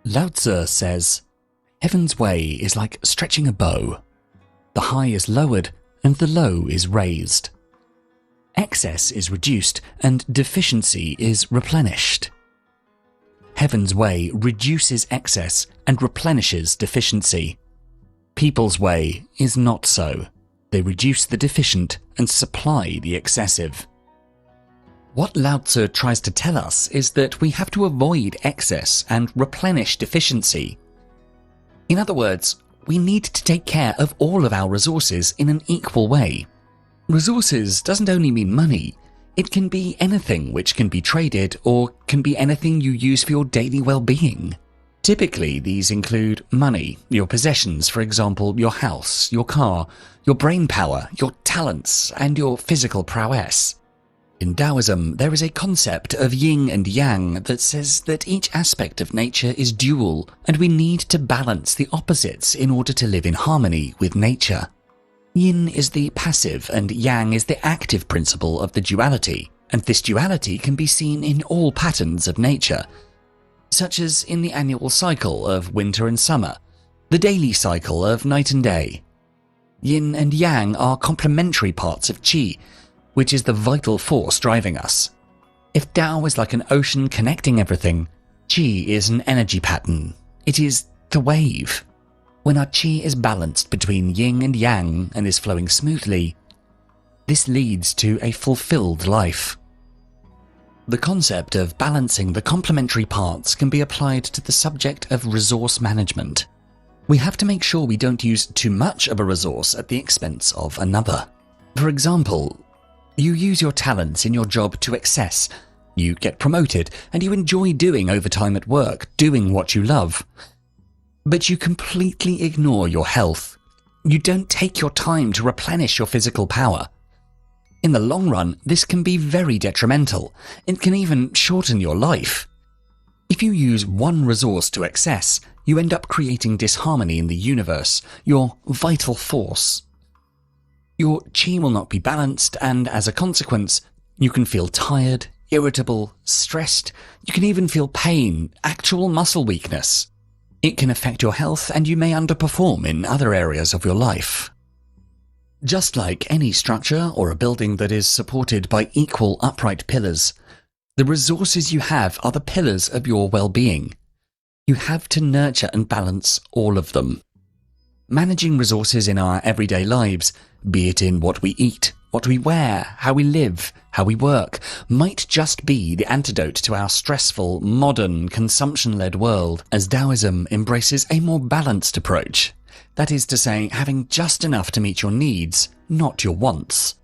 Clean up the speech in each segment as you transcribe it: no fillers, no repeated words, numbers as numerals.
Lao Tzu says, "Heaven's way is like stretching a bow. The high is lowered and the low is raised. Excess is reduced and deficiency is replenished." Heaven's way reduces excess and replenishes deficiency. People's way is not so. They reduce the deficient and supply the excessive. What Lao Tzu tries to tell us is that we have to avoid excess and replenish deficiency. In other words, we need to take care of all of our resources in an equal way. Resources doesn't only mean money. It can be anything which can be traded or can be anything you use for your daily well-being. Typically, these include money, your possessions, for example, your house, your car, your brain power, your talents, and your physical prowess. In Taoism, there is a concept of yin and yang that says that each aspect of nature is dual, and we need to balance the opposites in order to live in harmony with nature. Yin is the passive and yang is the active principle of the duality, and this duality can be seen in all patterns of nature, such as in the annual cycle of winter and summer, the daily cycle of night and day. Yin and yang are complementary parts of qi, which is the vital force driving us. If Tao is like an ocean connecting everything, qi is an energy pattern. It is the wave. When our qi is balanced between yin and yang and is flowing smoothly, this leads to a fulfilled life. The concept of balancing the complementary parts can be applied to the subject of resource management. We have to make sure we don't use too much of a resource at the expense of another. For example, you use your talents in your job to excess. You get promoted and you enjoy doing overtime at work, doing what you love. But you completely ignore your health. You don't take your time to replenish your physical power. In the long run, this can be very detrimental. It can even shorten your life. If you use one resource to excess, you end up creating disharmony in the universe, your vital force. Your qi will not be balanced, and as a consequence, you can feel tired, irritable, stressed. You can even feel pain, actual muscle weakness. It can affect your health, and you may underperform in other areas of your life. Just like any structure or a building that is supported by equal upright pillars, the resources you have are the pillars of your well-being. You have to nurture and balance all of them. Managing resources in our everyday lives, be it in what we eat, what we wear, how we live, how we work, might just be the antidote to our stressful, modern, consumption-led world, as Taoism embraces a more balanced approach. That is to say, having just enough to meet your needs, not your wants.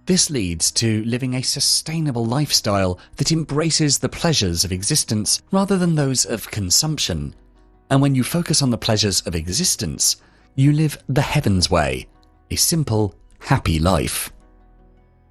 This leads to living a sustainable lifestyle that embraces the pleasures of existence rather than those of consumption. And when you focus on the pleasures of existence, you live the heaven's way, a simple, happy life.